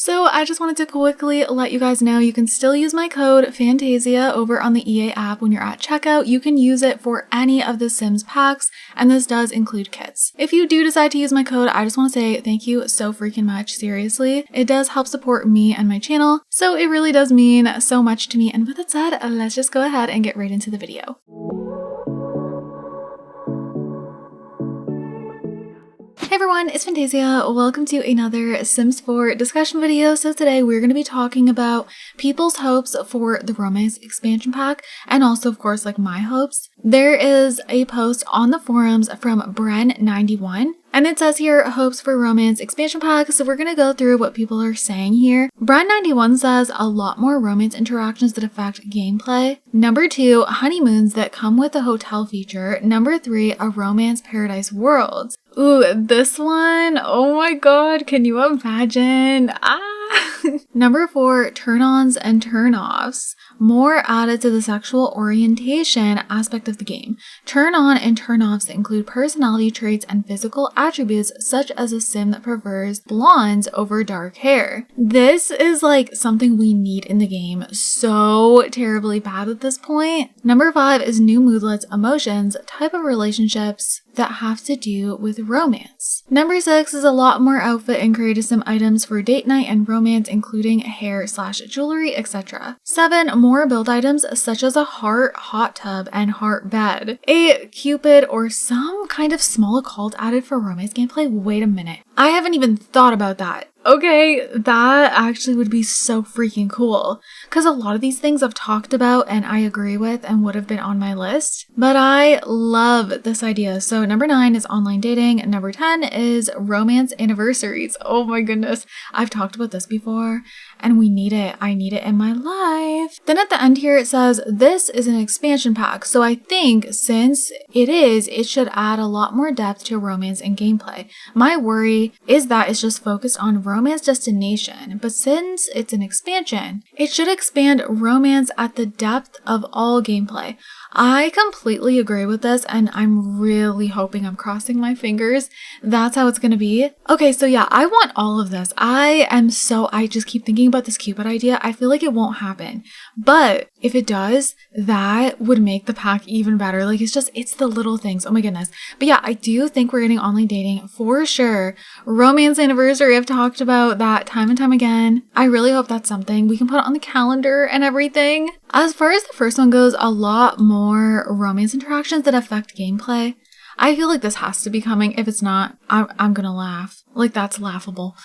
So I just wanted to quickly let you guys know you can still use my code FANTAYZIA over on the EA app when you're at checkout. You can use it for any of the Sims packs, and this does include kits. If you do decide to use my code, I just want to say thank you so freaking much, seriously. It does help support me and my channel, so it really does mean so much to me. And with that said, let's just go ahead and get right into the video. Hey everyone, it's Fantayzia. Welcome to another Sims 4 discussion video. So today we're going to be talking about people's hopes for the romance expansion pack, and also of course like my hopes. There is a post on the forums from Bren91, and it says here hopes for romance expansion pack. So we're going to go through what people are saying here. Bren91 says a lot more romance interactions that affect gameplay. Number 2, honeymoons that come with a hotel feature. Number 3, a romance paradise world. Ooh, this one, oh my god, can you imagine? Number 4, turn-ons and turn-offs. More added to the sexual orientation aspect of the game. Turn-on and turn-offs include personality traits and physical attributes such as a sim that prefers blondes over dark hair. This is like something we need in the game so terribly bad at this point. Number 5 is new moodlets, emotions, type of relationships that have to do with romance. Number 6 is a lot more outfit and creative sim items for date night and romance, including hair/jewelry, etc. 7, more build items such as a heart hot tub and heart bed. A Cupid or some kind of small occult added for romance gameplay. Wait a minute. I haven't even thought about that. Okay, that actually would be so freaking cool, because a lot of these things I've talked about and I agree with and would have been on my list, but I love this idea. So number 9 is online dating. Number 10 is romance anniversaries. Oh my goodness, I've talked about this before and we need it. I need it in my life. Then at the end here it says this is an expansion pack, so I think since it should add a lot more depth to romance and gameplay. My worry is that it's just focused on romance destination, but since it's an expansion, it should expand romance at the depth of all gameplay. I completely agree with this, and I'm really hoping, I'm crossing my fingers, that's how it's gonna be. Okay, so yeah, I want all of this. I just keep thinking about this Cupid idea. I feel like it won't happen, but if it does, that would make the pack even better. Like, it's the little things. Oh my goodness. But yeah, I do think we're getting online dating for sure. Romance anniversary, I've talked about that time and time again. I really hope that's something we can put on the calendar and everything. As far as the first one goes, a lot more romance interactions that affect gameplay. I feel like this has to be coming. If it's not, I'm gonna laugh. Like, that's laughable.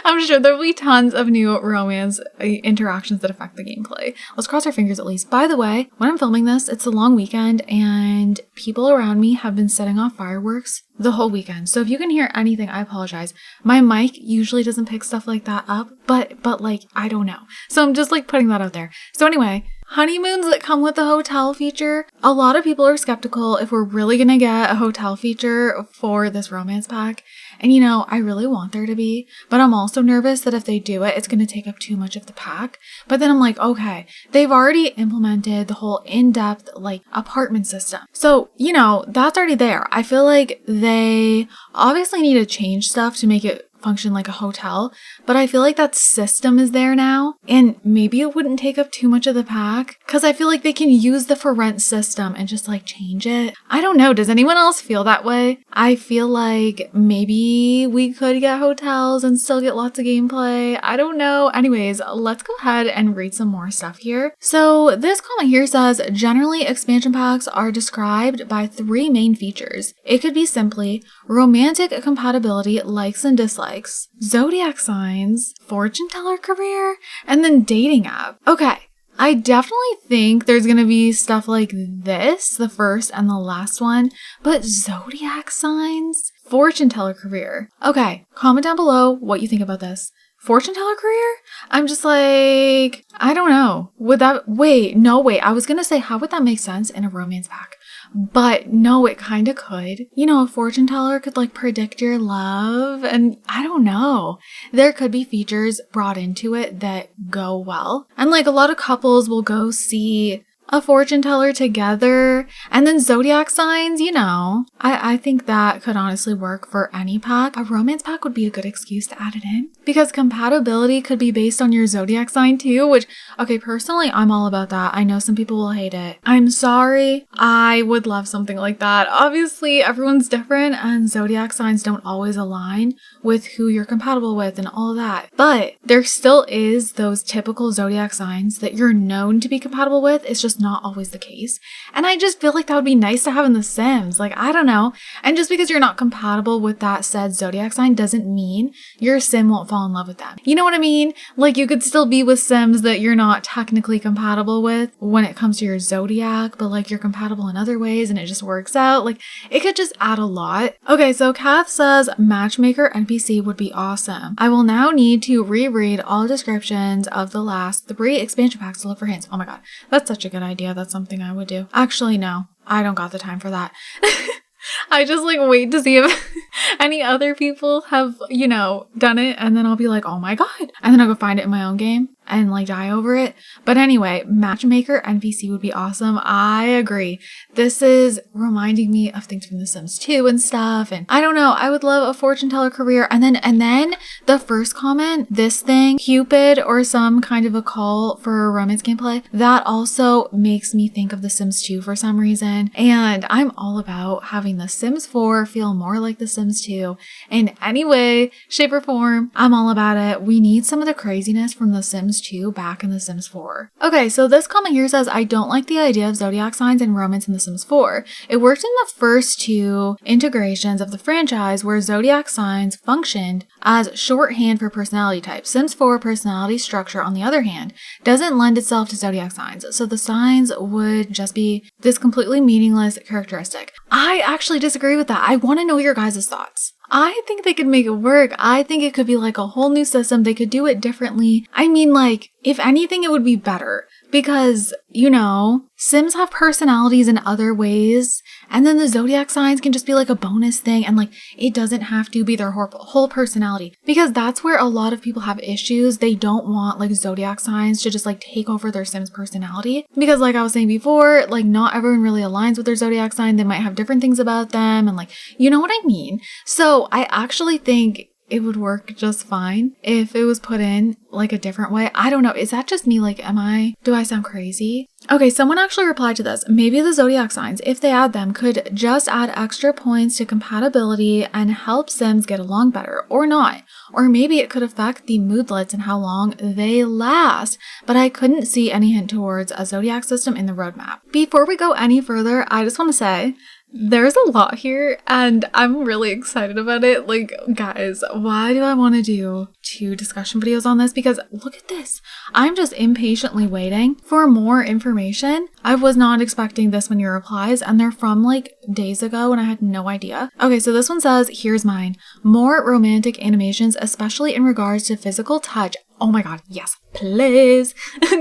I'm sure there'll be tons of new romance interactions that affect the gameplay. Let's cross our fingers at least. By the way, when I'm filming this, it's a long weekend and people around me have been setting off fireworks the whole weekend. So if you can hear anything, I apologize. My mic usually doesn't pick stuff like that up, but like, I don't know. So I'm just like putting that out there. So anyway, honeymoons that come with the hotel feature. A lot of people are skeptical if we're really gonna get a hotel feature for this romance pack. And you know, I really want there to be, but I'm also nervous that if they do it, it's going to take up too much of the pack. But then I'm like, okay, they've already implemented the whole in-depth like apartment system. So, you know, that's already there. I feel like they obviously need to change stuff to make it function like a hotel, but I feel like that system is there now, and maybe it wouldn't take up too much of the pack, because I feel like they can use the for rent system and just like change it. I don't know, does anyone else feel that way? I feel like maybe we could get hotels and still get lots of gameplay. I don't know. Anyways, let's go ahead and read some more stuff here. So this comment here says, generally expansion packs are described by 3 main features. It could be simply romantic compatibility, likes and dislikes, zodiac signs, fortune teller career, and then dating app. Okay, I definitely think there's gonna be stuff like this, the first and the last one, but zodiac signs, fortune teller career. Okay, comment down below what you think about this. Fortune teller career? I'm just like, I don't know. I was gonna say, how would that make sense in a romance pack? But no, it kind of could. You know, a fortune teller could like predict your love, and I don't know. There could be features brought into it that go well. And like a lot of couples will go see a fortune teller together, and then zodiac signs, you know. I think that could honestly work for any pack. A romance pack would be a good excuse to add it in because compatibility could be based on your zodiac sign too, which, okay, personally, I'm all about that. I know some people will hate it. I'm sorry. I would love something like that. Obviously, everyone's different and zodiac signs don't always align with who you're compatible with and all that. But there still is those typical zodiac signs that you're known to be compatible with. It's just not always the case. And I just feel like that would be nice to have in The Sims. Like, I don't know. And just because you're not compatible with that said zodiac sign doesn't mean your sim won't fall in love with them. You know what I mean? Like, you could still be with sims that you're not technically compatible with when it comes to your zodiac, but like you're compatible in other ways and it just works out. Like, it could just add a lot. Okay, so Kath says Matchmaker NPC would be awesome. I will now need to reread all descriptions of the last 3 expansion packs to look for hints. Oh my god, that's such a good idea. That's something I would do. Actually, no, I don't got the time for that. I just like wait to see if any other people have, you know, done it, and then I'll be like, oh my god, and then I'll go find it in my own game and like die over it. But anyway, Matchmaker NPC would be awesome. I agree. This is reminding me of things from The Sims 2 and stuff, and I don't know, I would love a fortune teller career. And then the first comment, this thing, Cupid or some kind of a call for romance gameplay, that also makes me think of The Sims 2 for some reason. And I'm all about having The Sims 4 feel more like The Sims 2 in any way, shape, or form. I'm all about it. We need some of the craziness from The Sims 2 back in The Sims 4. Okay, so this comment here says, I don't like the idea of zodiac signs and romance in The Sims 4. It worked in the first 2 integrations of the franchise where zodiac signs functioned as shorthand for personality types. Sims 4 personality structure, on the other hand, doesn't lend itself to zodiac signs, so the signs would just be this completely meaningless characteristic. I actually disagree with that. I want to know your guys' thoughts. I think they could make it work. I think it could be like a whole new system. They could do it differently. I mean, like, if anything, it would be better because, you know, Sims have personalities in other ways, and then the zodiac signs can just be like a bonus thing, and like, it doesn't have to be their whole personality, because that's where a lot of people have issues. They don't want like zodiac signs to just like take over their Sims personality, because like I was saying before, like not everyone really aligns with their zodiac sign. They might have different things about them, and like, you know what I mean? So I actually think it would work just fine if it was put in like a different way. I don't know. Is that just me? Like, do I sound crazy? Okay, someone actually replied to this. Maybe the zodiac signs, if they add them, could just add extra points to compatibility and help Sims get along better, or not. Or maybe it could affect the moodlets and how long they last, but I couldn't see any hint towards a zodiac system in the roadmap. Before we go any further, I just want to say, there's a lot here and I'm really excited about it. Like, guys, why do I want to do 2 discussion videos on this? Because look at this. I'm just impatiently waiting for more information. I was not expecting this many replies, and they're from like days ago and I had no idea. Okay, so this one says, here's mine. More romantic animations, especially in regards to physical touch. Oh my god, yes, please.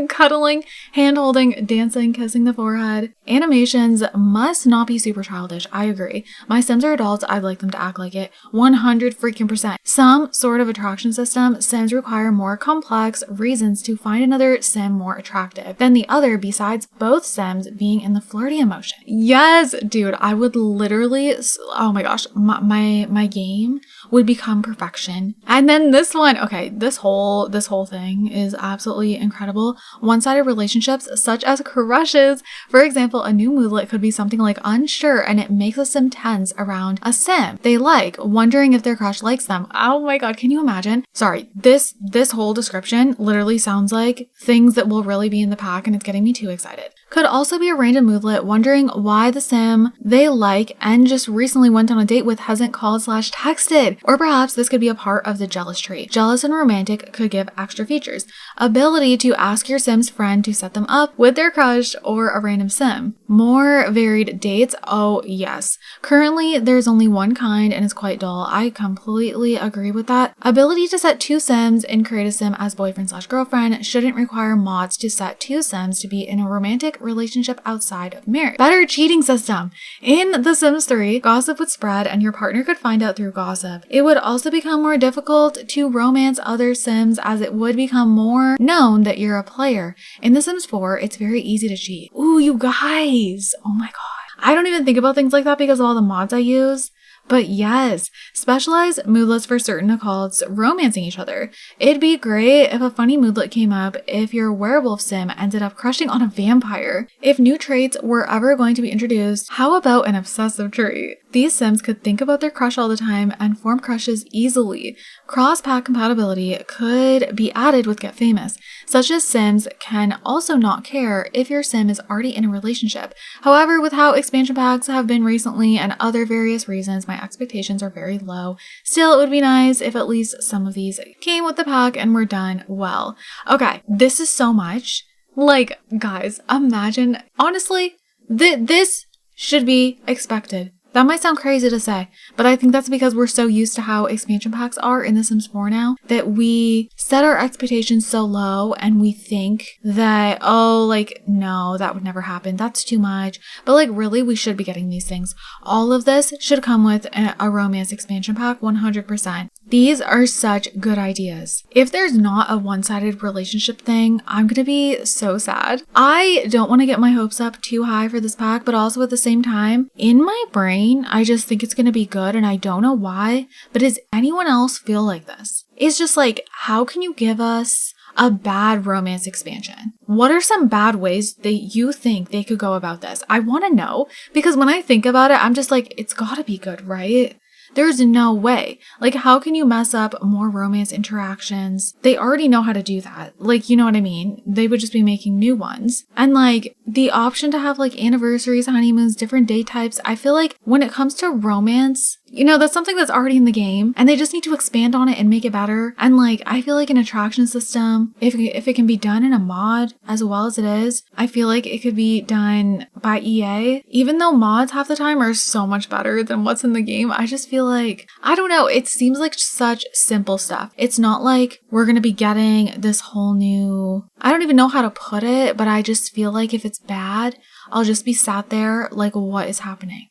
Cuddling, hand-holding, dancing, kissing the forehead. Animations must not be super childish. I agree. My Sims are adults. I'd like them to act like it. 100%. Some sort of attraction system. Sims require more complex reasons to find another Sim more attractive than the other, besides both Sims being in the flirty emotion. Yes, dude, I would literally, oh my gosh, my game would become perfection. And then this one, okay, this whole thing is absolutely incredible. One-sided relationships, such as crushes. For example, a new moodlet could be something like unsure, and it makes a Sim tense around a Sim they like, wondering if their crush likes them. Oh my god, can you imagine? Sorry, this whole description literally sounds like things that will really be in the pack, and it's getting me too excited. Could also be a random moodlet wondering why the Sim they like and just recently went on a date with hasn't called / texted. Or perhaps this could be a part of the jealous tree. Jealous and romantic could give extra features. Ability to ask your Sim's friend to set them up with their crush or a random Sim. More varied dates. Oh yes. Currently there's only one kind and it's quite dull. I completely agree with that. Ability to set 2 Sims and create a Sim as boyfriend / girlfriend. Shouldn't require mods to set 2 Sims to be in a romantic relationship outside of marriage. Better cheating system. In The Sims 3, gossip would spread and your partner could find out through gossip. It would also become more difficult to romance other Sims as it would become more known that you're a player. In The Sims 4, it's very easy to cheat. Ooh, you guys. Oh my god. I don't even think about things like that because of all the mods I use. But yes, specialized moodlets for certain accounts romancing each other. It'd be great if a funny moodlet came up if your werewolf sim ended up crushing on a vampire. If new traits were ever going to be introduced, how about an obsessive trait? These sims could think about their crush all the time and form crushes easily. Cross-pack compatibility could be added with Get Famous, such as sims can also not care if your sim is already in a relationship. However, with how expansion packs have been recently and other various reasons, my expectations are very low. Still, it would be nice if at least some of these came with the pack and were done well. Okay, this is so much. Like, guys, imagine, honestly, this should be expected. That might sound crazy to say, but I think that's because we're so used to how expansion packs are in The Sims 4 now that we set our expectations so low and we think that, oh, like, no, that would never happen. That's too much. But like, really, we should be getting these things. All of this should come with a romance expansion pack, 100%. These are such good ideas. If there's not a one-sided relationship thing, I'm gonna be so sad. I don't want to get my hopes up too high for this pack, but also at the same time, in my brain, I just think it's gonna be good and I don't know why, but does anyone else feel like this? It's just like, how can you give us a bad romance expansion? What are some bad ways that you think they could go about this? I want to know, because when I think about it, I'm just like, it's gotta be good, right? There's no way. Like, how can you mess up more romance interactions? They already know how to do that. Like, you know what I mean? They would just be making new ones. And like, the option to have like anniversaries, honeymoons, different date types, I feel like when it comes to romance, you know, that's something that's already in the game and they just need to expand on it and make it better. And like, I feel like an attraction system, if it can be done in a mod as well as it is, I feel like it could be done by EA. Even though mods half the time are so much better than what's in the game, I just feel like, I don't know, it seems like such simple stuff. It's not like we're going to be getting this whole new, I don't even know how to put it, but I just feel like if it's bad, I'll just be sat there like, what is happening?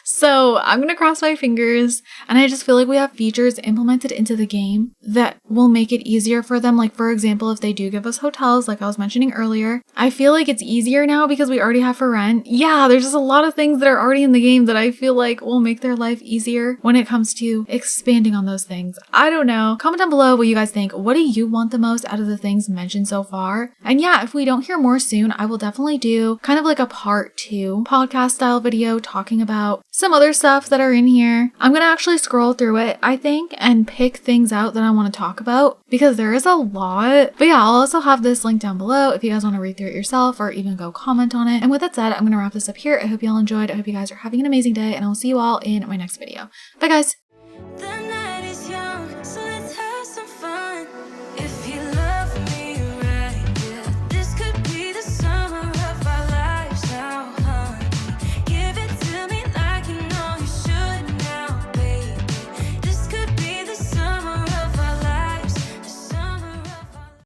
So I'm going to cross my fingers, and I just feel like we have features implemented into the game that will make it easier for them. Like, for example, if they do give us hotels, like I was mentioning earlier, I feel like it's easier now because we already have for rent. Yeah, there's just a lot of things that are already in the game that I feel like will make their life easier when it comes to expanding on those things. I don't know. Comment down below what you guys think. What do you want the most out of the things mentioned so far? And yeah, if we don't hear more soon, I will definitely do kind of like a part 2 podcast style video talking about some other stuff that are in here. I'm gonna actually scroll through it, I think, and pick things out that I want to talk about because there is a lot. But yeah, I'll also have this link down below if you guys want to read through it yourself or even go comment on it. And with that said, I'm gonna wrap this up here. I hope y'all enjoyed. I hope you guys are having an amazing day, and I'll see you all in my next video. Bye guys!